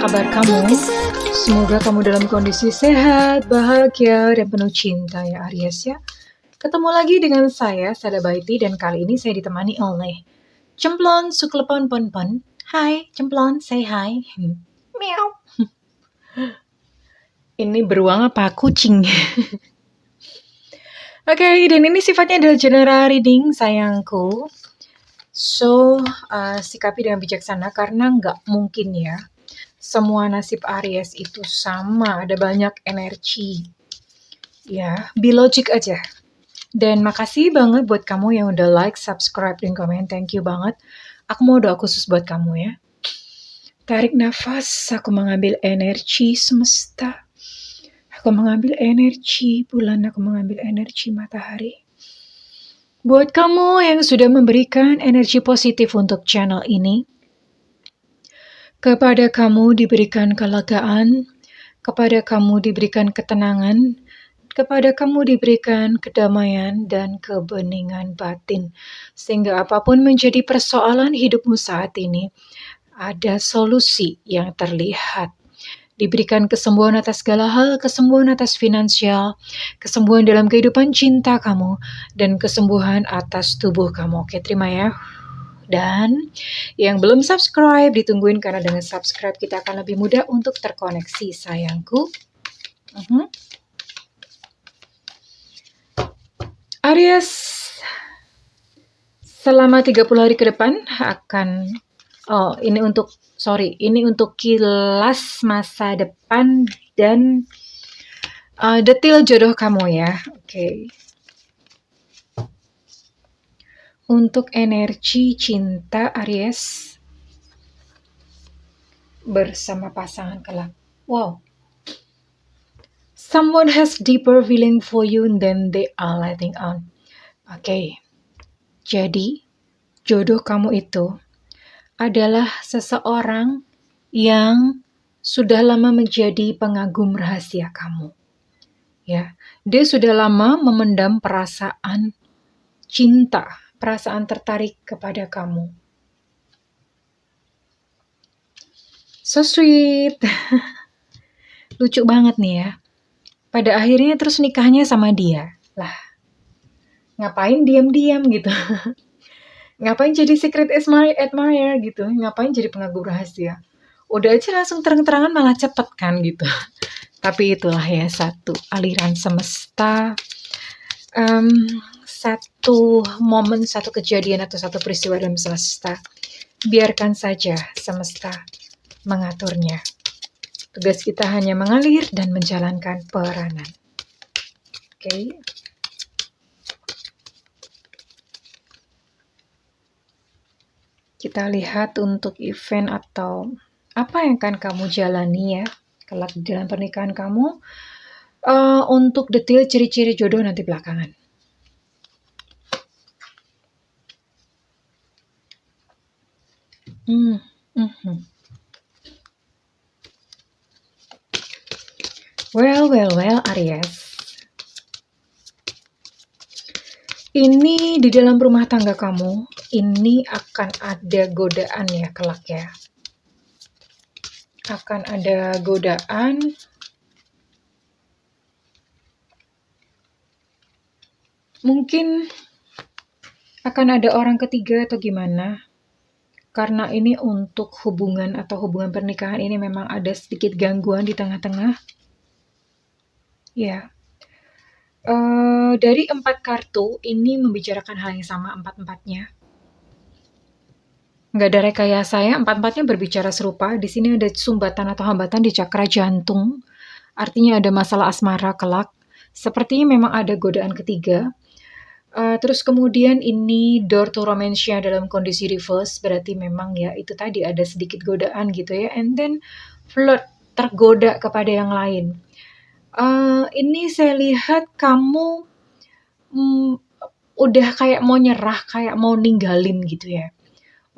kabar kamu? Semoga kamu dalam kondisi sehat, bahagia, dan penuh cinta ya Aries ya. Ketemu lagi dengan saya, Sada Baiti, dan kali ini saya ditemani oleh Cemplon Suklepon Pon. Hai Cemplon, say hi. Meow. Ini beruang apa kucing? Oke, dan ini sifatnya adalah general reading sayangku. So, sikapi dengan bijaksana karena nggak mungkin ya semua nasib Aries itu sama, ada banyak energi. Ya, be logic aja. Dan makasih banget buat kamu yang udah like, subscribe, dan komen. Thank you banget. Aku mau doa khusus buat kamu ya. Tarik nafas, aku mengambil energi semesta. Aku mengambil energi bulan, aku mengambil energi matahari. Buat kamu yang sudah memberikan energi positif untuk channel ini, kepada kamu diberikan kelegaan, kepada kamu diberikan ketenangan, kepada kamu diberikan kedamaian dan kebeningan batin. Sehingga apapun menjadi persoalan hidupmu saat ini, ada solusi yang terlihat. Diberikan kesembuhan atas segala hal, kesembuhan atas finansial, kesembuhan dalam kehidupan cinta kamu, dan kesembuhan atas tubuh kamu. Oke, terima ya. Dan yang belum subscribe, ditungguin karena dengan subscribe kita akan lebih mudah untuk terkoneksi sayangku. Aries, selama 30 hari ke depan akan, ini untuk kilas masa depan dan detail jodoh kamu ya. Oke. Untuk energi cinta Aries bersama pasangan kelak. Wow. Someone has deeper feeling for you than they are letting on. Oke. Jadi, jodoh kamu itu adalah seseorang yang sudah lama menjadi pengagum rahasia kamu. Ya, dia sudah lama memendam perasaan cinta, perasaan tertarik kepada kamu. So sweet. Lucu banget nih ya. Pada akhirnya terus nikahnya sama dia. Lah, ngapain diam-diam gitu? Ngapain jadi secret admirer gitu? Ngapain jadi pengagum rahasia? Udah aja langsung terang-terangan malah cepet kan gitu. Tapi itulah ya satu aliran semesta. Satu momen, satu kejadian atau satu peristiwa dalam semesta. Biarkan saja semesta mengaturnya. Tugas kita hanya mengalir dan menjalankan peranan. Oke. Kita lihat untuk event atau apa yang akan kamu jalani ya kelak dalam pernikahan kamu. Untuk detail ciri-ciri jodoh nanti belakangan. Well, Aries. Ini di dalam rumah tangga kamu, ini akan ada godaan ya kelak ya. Akan ada godaan. Mungkin akan ada orang ketiga atau gimana. Karena ini untuk hubungan atau hubungan pernikahan ini memang ada sedikit gangguan di tengah-tengah. Ya. Dari 4 kartu ini membicarakan hal yang sama empat-empatnya. Nggak ada rekayasa ya, empat-empatnya berbicara serupa. Di sini ada sumbatan atau hambatan di cakra jantung. Artinya ada masalah asmara kelak. Sepertinya memang ada godaan ketiga. Terus kemudian ini door to romance-nya dalam kondisi reverse, berarti memang ya itu tadi ada sedikit godaan gitu ya. And then flirt, tergoda kepada yang lain. Ini saya lihat kamu udah kayak mau nyerah, kayak mau ninggalin gitu ya.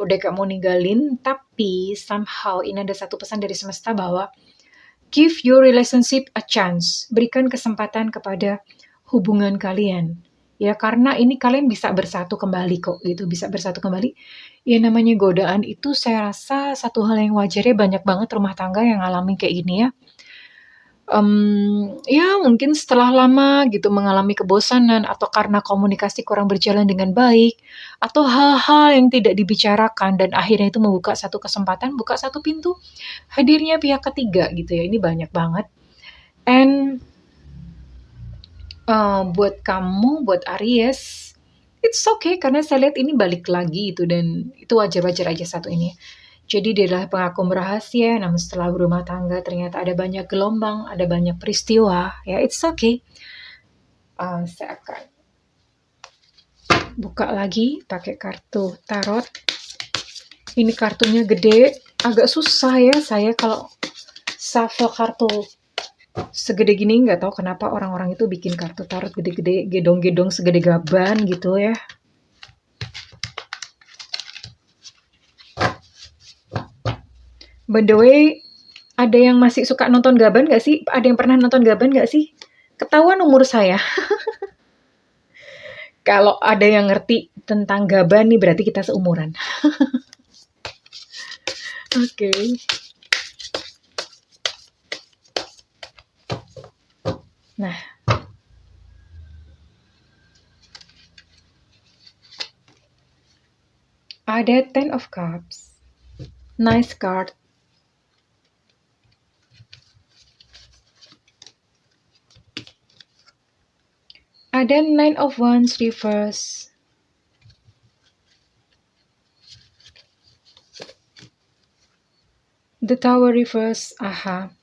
Udah kayak mau ninggalin, tapi somehow ini ada satu pesan dari semesta bahwa give your relationship a chance. Berikan kesempatan kepada hubungan kalian. Ya karena ini kalian bisa bersatu kembali kok gitu, bisa bersatu kembali. Ya namanya godaan itu saya rasa satu hal yang wajar ya, banyak banget rumah tangga yang ngalamin kayak gini ya. Ya mungkin setelah lama gitu mengalami kebosanan atau karena komunikasi kurang berjalan dengan baik, atau hal-hal yang tidak dibicarakan dan akhirnya itu membuka satu kesempatan, buka satu pintu, hadirnya pihak ketiga gitu ya, ini banyak banget. And, buat kamu, buat Aries, it's okay karena saya lihat ini balik lagi itu dan itu wajar-wajar aja satu ini. Jadi dia adalah pengagum rahasia, namun setelah berumah tangga ternyata ada banyak gelombang, ada banyak peristiwa, ya it's okay. Saya akan buka lagi pakai kartu tarot. Ini kartunya gede, agak susah ya saya kalau shuffle kartu segede gini, nggak tahu kenapa orang-orang itu bikin kartu tarot gede-gede, gedong-gedong segede gaban gitu ya. By the way, ada yang masih suka nonton gaban nggak sih? Ada yang pernah nonton gaban nggak sih? Ketahuan umur saya. Kalau ada yang ngerti tentang gaban nih berarti kita seumuran. Oke. Nah, ada Ten of Cups. Nice card. Ada Nine of Wands reverse. The Tower reverse. Aha.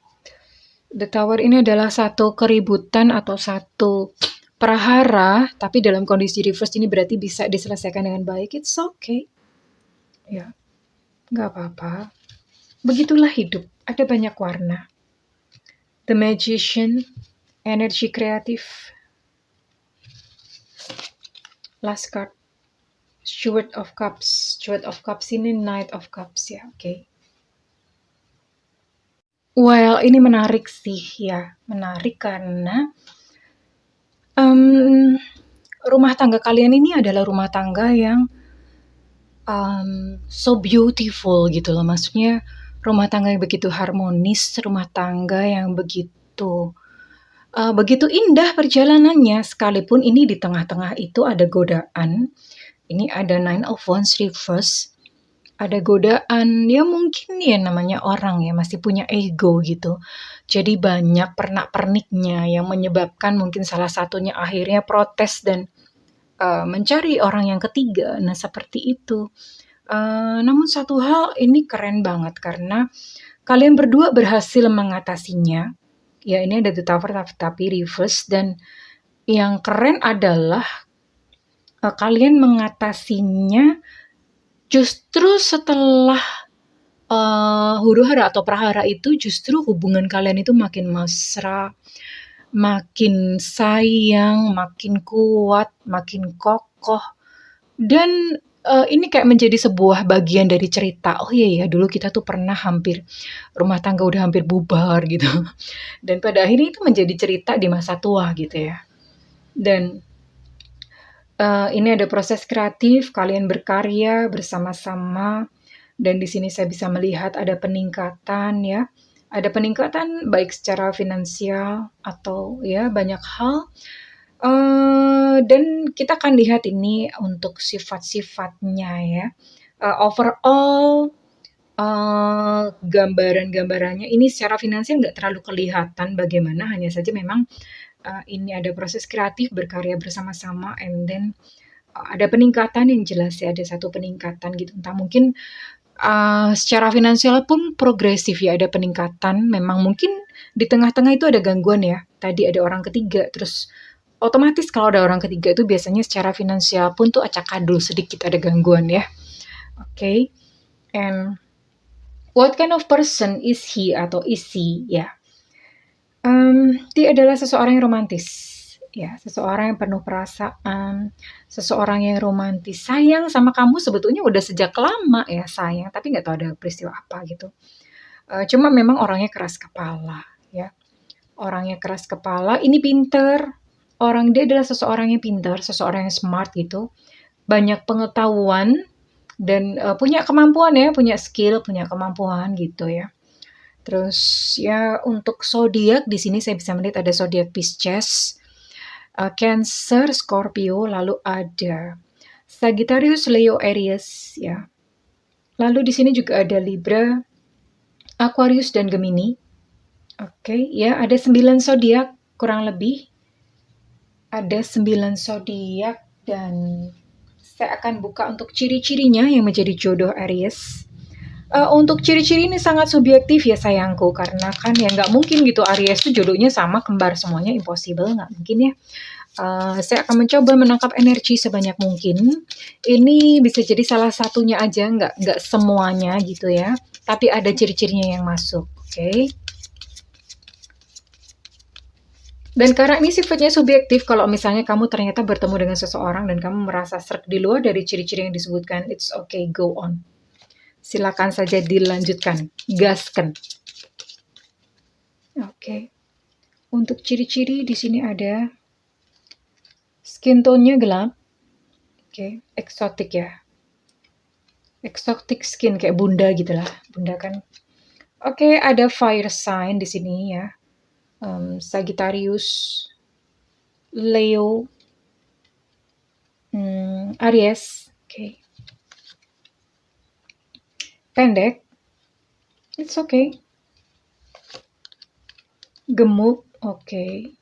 The Tower ini adalah satu keributan atau satu prahara, tapi dalam kondisi reverse ini berarti bisa diselesaikan dengan baik. It's okay. Ya, nggak apa-apa. Begitulah hidup. Ada banyak warna. The Magician, energi kreatif. Last card. Steward of Cups. Steward of Cups ini Knight of Cups ya, oke. Well, ini menarik sih ya. Menarik karena rumah tangga kalian ini adalah rumah tangga yang so beautiful gitu loh. Maksudnya rumah tangga yang begitu harmonis, rumah tangga yang begitu begitu indah perjalanannya, sekalipun ini di tengah-tengah itu ada godaan. Ini ada Nine of Wands reverse, ada godaan, ya mungkin ya namanya orang ya masih punya ego gitu. Jadi banyak pernak-perniknya yang menyebabkan mungkin salah satunya akhirnya protes dan mencari orang yang ketiga. Nah seperti itu. Namun satu hal ini keren banget karena kalian berdua berhasil mengatasinya. Ya ini ada The Tower tapi reverse dan yang keren adalah kalian mengatasinya justru setelah huru-hara atau prahara itu justru hubungan kalian itu makin mesra, makin sayang, makin kuat, makin kokoh. Dan ini kayak menjadi sebuah bagian dari cerita. Oh iya ya, dulu kita tuh pernah hampir rumah tangga udah hampir bubar gitu. Dan pada akhirnya itu menjadi cerita di masa tua gitu ya. Dan ini ada proses kreatif, kalian berkarya bersama-sama, dan di sini saya bisa melihat ada peningkatan ya. Ada peningkatan baik secara finansial atau ya banyak hal. Dan kita akan lihat ini untuk sifat-sifatnya ya. Overall gambaran-gambarannya ini secara finansial nggak terlalu kelihatan bagaimana, hanya saja memang ini ada proses kreatif berkarya bersama-sama and then ada peningkatan yang jelas ya, ada satu peningkatan gitu. Entah mungkin secara finansial pun progresif ya, ada peningkatan. Memang mungkin di tengah-tengah itu ada gangguan ya. Tadi ada orang ketiga, terus otomatis kalau ada orang ketiga itu biasanya secara finansial pun tuh acak-adul sedikit ada gangguan ya. Okay. And what kind of person is he atau is she ya? Dia adalah seseorang yang romantis, ya, seseorang yang penuh perasaan, seseorang yang romantis, sayang sama kamu sebetulnya udah sejak lama ya sayang, tapi nggak tahu ada peristiwa apa gitu. Cuma memang orangnya keras kepala, ya. Orangnya keras kepala, ini pinter, dia adalah seseorang yang pintar, seseorang yang smart gitu, banyak pengetahuan dan punya kemampuan ya, punya skill, punya kemampuan gitu ya. Terus ya untuk zodiak di sini saya bisa melihat ada zodiak Pisces, Cancer, Scorpio, lalu ada Sagittarius, Leo, Aries ya. Lalu di sini juga ada Libra, Aquarius dan Gemini. Oke, ya ada 9 zodiak kurang lebih. Ada 9 zodiak dan saya akan buka untuk ciri-cirinya yang menjadi jodoh Aries. Untuk ciri-ciri ini sangat subjektif ya sayangku, karena kan ya nggak mungkin gitu Aries itu jodohnya sama kembar semuanya, impossible, nggak mungkin ya. Saya akan mencoba menangkap energi sebanyak mungkin. Ini bisa jadi salah satunya aja, nggak semuanya gitu ya. Tapi ada ciri-cirinya yang masuk, oke? Dan karena ini sifatnya subjektif, kalau misalnya kamu ternyata bertemu dengan seseorang dan kamu merasa sreg di luar dari ciri-ciri yang disebutkan, it's okay, go on. Silakan saja dilanjutkan, gaskan. Oke. Untuk ciri-ciri di sini ada skin tone-nya gelap. Oke, eksotik ya. Exotic skin kayak bunda gitu lah. Bunda kan. Oke, ada fire sign di sini ya. Sagittarius, Leo, Aries. Oke. Pendek. It's okay. Gemuk. Oke.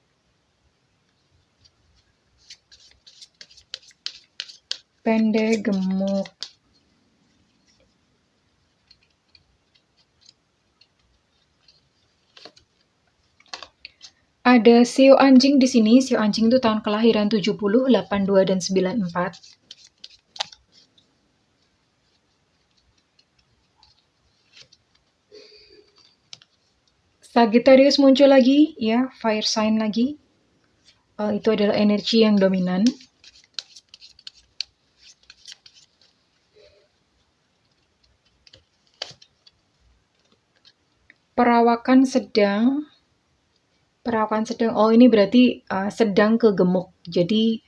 Pendek, gemuk. Ada sio anjing di sini. Sio anjing itu tahun kelahiran 70, 82 dan 94. Sagittarius muncul lagi, ya, fire sign lagi. Itu adalah energi yang dominan. Perawakan sedang. Oh, ini berarti sedang ke gemuk. Jadi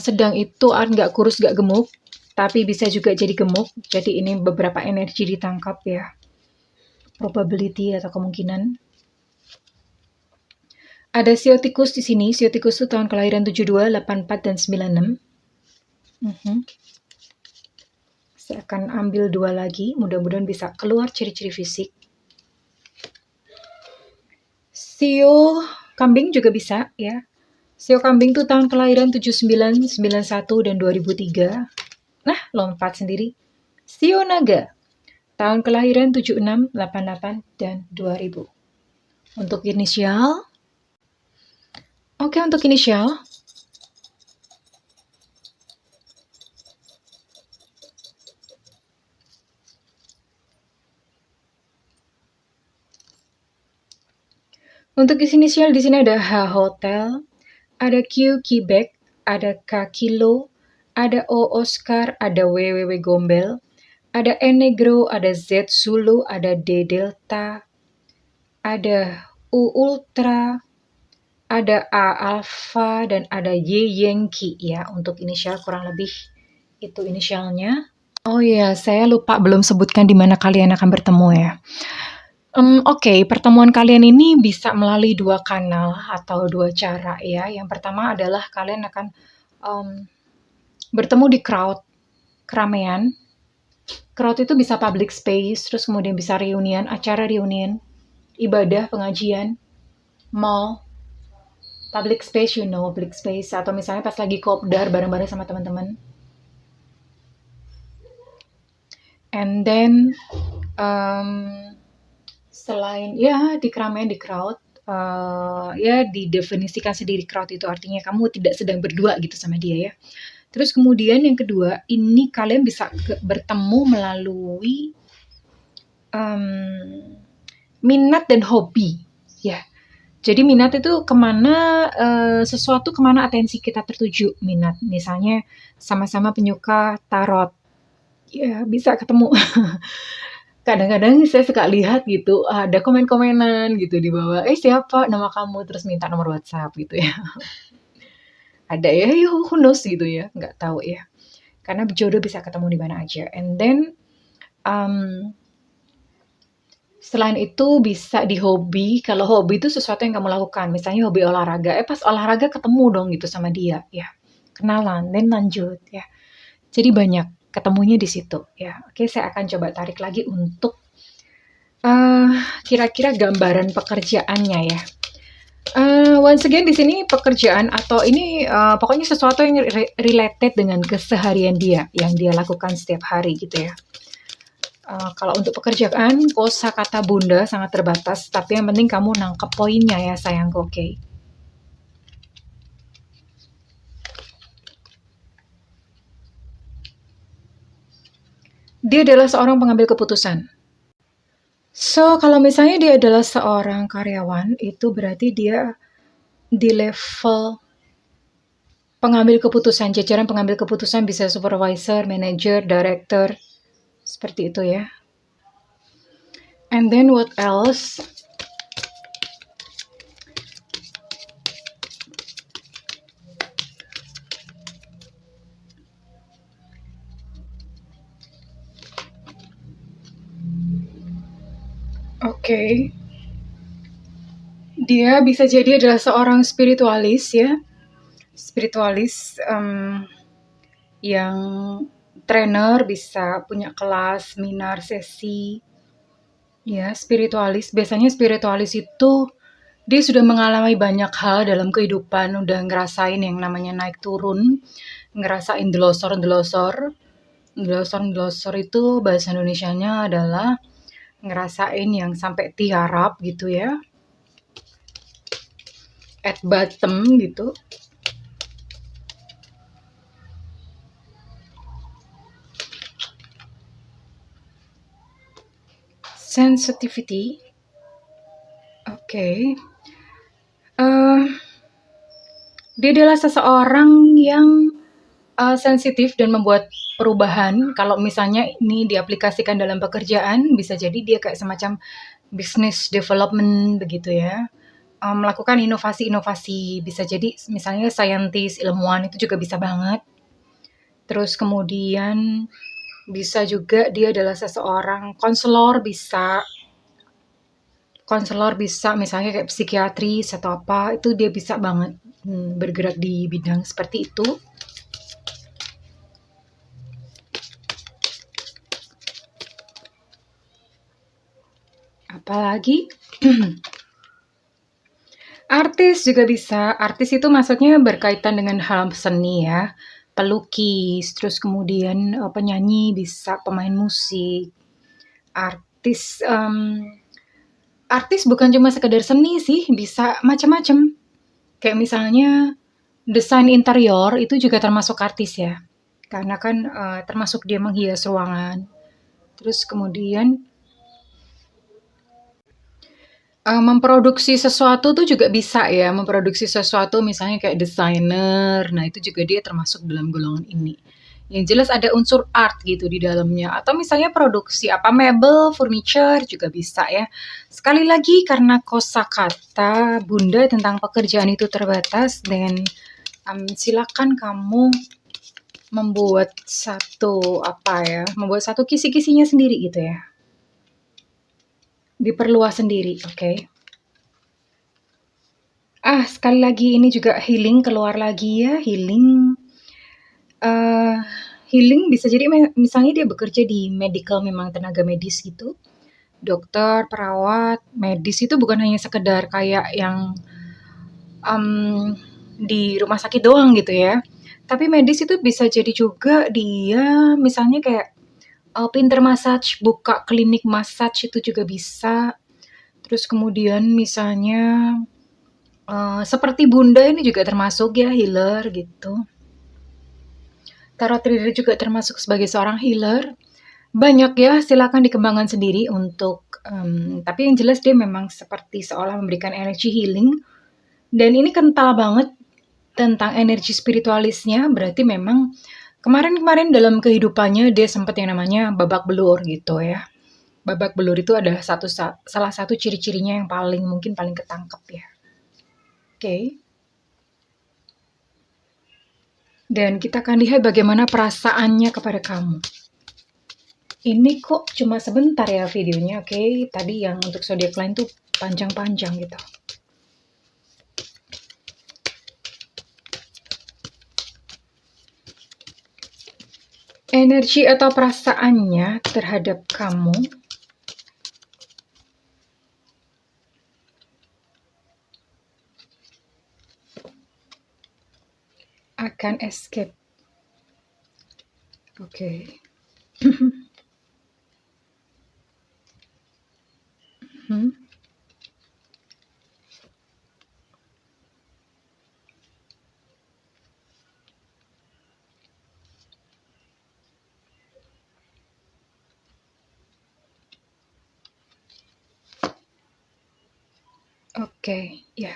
sedang itu nggak kurus, nggak gemuk, tapi bisa juga jadi gemuk. Jadi ini beberapa energi ditangkap ya. Probability atau kemungkinan. Ada sio tikus di sini. Sio tikus itu tahun kelahiran 72, 84 dan 96. Saya akan ambil 2 lagi. Mudah-mudahan bisa keluar ciri-ciri fisik. Sio kambing juga bisa ya. Sio kambing itu tahun kelahiran 79, 91 dan 2003. Nah, lompat sendiri. Sio naga tahun kelahiran 76, 88 dan 2000. Untuk inisial. Oke, untuk inisial. Untuk inisial di sini ada H hotel, ada Q Quebec, ada K kilo, ada O Oscar, ada WWW gombel, ada N negro, ada Z Zulu, ada D delta, ada U ultra, ada A alpha, dan ada Y yankee ya. Untuk inisial kurang lebih itu inisialnya. Oh iya, saya lupa belum sebutkan di mana kalian akan bertemu ya. Oke, pertemuan kalian ini bisa melalui 2 kanal atau 2 cara ya. Yang pertama adalah kalian akan bertemu di crowd, keramaian. Crowd itu bisa public space, terus kemudian bisa reunian, acara reunian, ibadah, pengajian, mall, public space, public space, atau misalnya pas lagi kopdar bareng-bareng sama teman-teman. And then selain ya di keramaian, di crowd, ya didefinisikan sendiri crowd itu artinya kamu tidak sedang berdua gitu sama dia ya. Terus kemudian yang kedua, ini kalian bisa bertemu melalui minat dan hobi ya. Jadi minat itu kemana sesuatu, kemana atensi kita tertuju. Minat misalnya sama-sama penyuka tarot, ya bisa ketemu. Kadang-kadang saya suka lihat gitu, ada komen-komenan gitu di bawah, siapa nama kamu? Terus minta nomor WhatsApp gitu ya. ada ya, who knows gitu ya, nggak tahu ya. Karena jodoh bisa ketemu di mana aja. And then selain itu bisa di hobi, kalau hobi itu sesuatu yang kamu lakukan, misalnya hobi olahraga, pas olahraga ketemu dong gitu sama dia, ya, kenalan, dan lanjut, ya. Jadi banyak ketemunya di situ, ya. Oke, saya akan coba tarik lagi untuk kira-kira gambaran pekerjaannya ya. Once again di sini pekerjaan atau ini pokoknya sesuatu yang related dengan keseharian dia, yang dia lakukan setiap hari gitu ya. Kalau untuk pekerjaan, kosakata Bunda sangat terbatas, tapi yang penting kamu nangkep poinnya ya sayangku, oke? Dia adalah seorang pengambil keputusan. So, kalau misalnya dia adalah seorang karyawan, itu berarti dia di level pengambil keputusan, jajaran pengambil keputusan bisa supervisor, manager, director, seperti itu ya. And then what else? Oke. Dia bisa jadi adalah seorang spiritualis ya. Spiritualis yang trainer, bisa punya kelas, seminar, sesi. Ya, spiritualis. Biasanya spiritualis itu dia sudah mengalami banyak hal dalam kehidupan, udah ngerasain yang namanya naik turun, ngerasain delosor-delosor. Delosor-delosor itu bahasa Indonesianya adalah ngerasain yang sampai tiarap gitu ya. At bottom gitu. Sensitivity. Oke. Dia adalah seseorang yang sensitif dan membuat perubahan. Kalau misalnya ini diaplikasikan dalam pekerjaan, bisa jadi dia kayak semacam business development begitu ya. Melakukan inovasi-inovasi, bisa jadi misalnya saintis, ilmuwan itu juga bisa banget. Terus kemudian bisa juga dia adalah seseorang konselor, bisa misalnya kayak psikiatris atau apa, itu dia bisa banget bergerak di bidang seperti itu. Apalagi artis juga bisa. Artis itu maksudnya berkaitan dengan hal seni ya. Pelukis, terus kemudian penyanyi bisa, pemain musik. Artis bukan cuma sekedar seni sih, bisa macam-macam. Kayak misalnya desain interior itu juga termasuk artis ya. Karena kan termasuk dia menghias ruangan. Terus kemudian memproduksi sesuatu tuh juga bisa ya, memproduksi sesuatu misalnya kayak desainer, nah itu juga dia termasuk dalam golongan ini. Yang jelas ada unsur art gitu di dalamnya, atau misalnya produksi apa mebel, furniture juga bisa ya. Sekali lagi karena kosakata Bunda tentang pekerjaan itu terbatas, dan silakan kamu membuat satu kisi-kisinya sendiri gitu ya. Diperluas sendiri, oke? Sekali lagi ini juga healing keluar lagi ya, healing. Healing bisa jadi misalnya dia bekerja di medical, memang tenaga medis gitu. Dokter, perawat, medis itu bukan hanya sekedar kayak yang di rumah sakit doang gitu ya. Tapi medis itu bisa jadi juga dia misalnya kayak pinter massage, buka klinik massage itu juga bisa. Terus kemudian misalnya seperti Bunda ini juga termasuk ya healer gitu. Tarot reader juga termasuk sebagai seorang healer. Banyak ya, silakan dikembangkan sendiri untuk tapi yang jelas dia memang seperti seolah memberikan energi healing, dan ini kental banget tentang energi spiritualisnya, berarti memang kemarin-kemarin dalam kehidupannya dia sempat yang namanya babak belur gitu ya. Babak belur itu adalah salah satu ciri-cirinya yang paling ketangkep ya. Oke. Dan kita akan lihat bagaimana perasaannya kepada kamu. Ini kok cuma sebentar ya videonya, oke? Tadi yang untuk zodiak lain tuh panjang-panjang gitu. Energi atau perasaannya terhadap kamu akan escape. Oke. Oke, ya.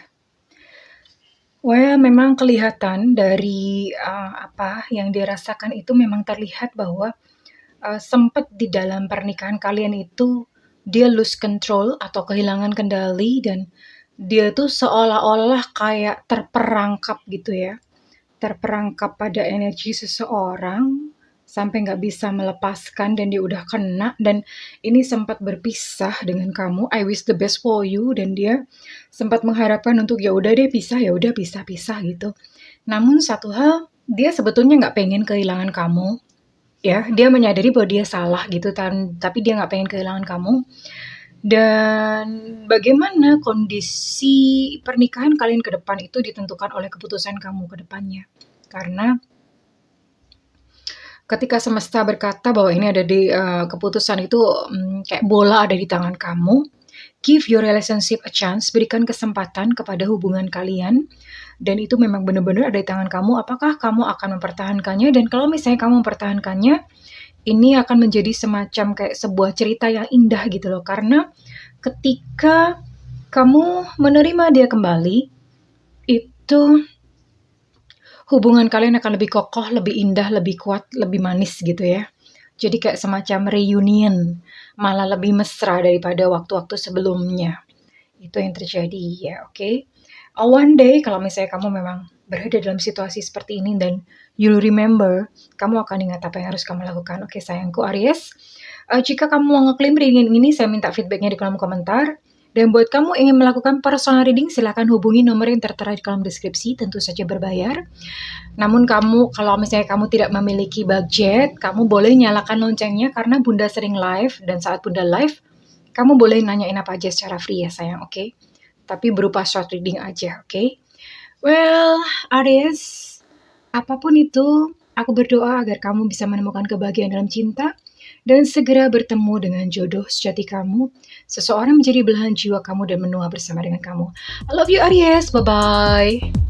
Well, memang kelihatan dari apa yang dirasakan itu memang terlihat bahwa sempat di dalam pernikahan kalian itu dia lose control atau kehilangan kendali dan dia tuh seolah-olah kayak terperangkap gitu ya. Terperangkap pada energi seseorang sampai nggak bisa melepaskan dan dia udah kena dan ini sempat berpisah dengan kamu. I wish the best for you dan dia sempat mengharapkan untuk ya udah deh pisah, ya udah pisah-pisah gitu. Namun satu hal, dia sebetulnya nggak pengen kehilangan kamu. Ya, dia menyadari bahwa dia salah gitu tapi dia nggak pengen kehilangan kamu. Dan bagaimana kondisi pernikahan kalian ke depan itu ditentukan oleh keputusan kamu ke depannya. Karena ketika semesta berkata bahwa ini ada di keputusan itu kayak bola ada di tangan kamu, give your relationship a chance, berikan kesempatan kepada hubungan kalian, dan itu memang benar-benar ada di tangan kamu, apakah kamu akan mempertahankannya, dan kalau misalnya kamu mempertahankannya, ini akan menjadi semacam kayak sebuah cerita yang indah gitu loh, karena ketika kamu menerima dia kembali, itu hubungan kalian akan lebih kokoh, lebih indah, lebih kuat, lebih manis gitu ya. Jadi kayak semacam reunion, malah lebih mesra daripada waktu-waktu sebelumnya. Itu yang terjadi ya, oke? One day kalau misalnya kamu memang berada dalam situasi seperti ini dan you remember, kamu akan ingat apa yang harus kamu lakukan. Oke, sayangku Aries. Jika kamu mau ngeklaim reading ini, saya minta feedbacknya di kolom komentar. Dan buat kamu ingin melakukan personal reading, silakan hubungi nomor yang tertera di kolom deskripsi, tentu saja berbayar. Namun kalau misalnya kamu tidak memiliki budget, kamu boleh nyalakan loncengnya karena Bunda sering live, dan saat Bunda live, kamu boleh nanyain apa aja secara free ya sayang, oke? Tapi berupa short reading aja, oke? Well, Aries, apapun itu, aku berdoa agar kamu bisa menemukan kebahagiaan dalam cinta dan segera bertemu dengan jodoh sejati kamu, seseorang menjadi belahan jiwa kamu dan menua bersama dengan kamu. I love you Aries, bye-bye.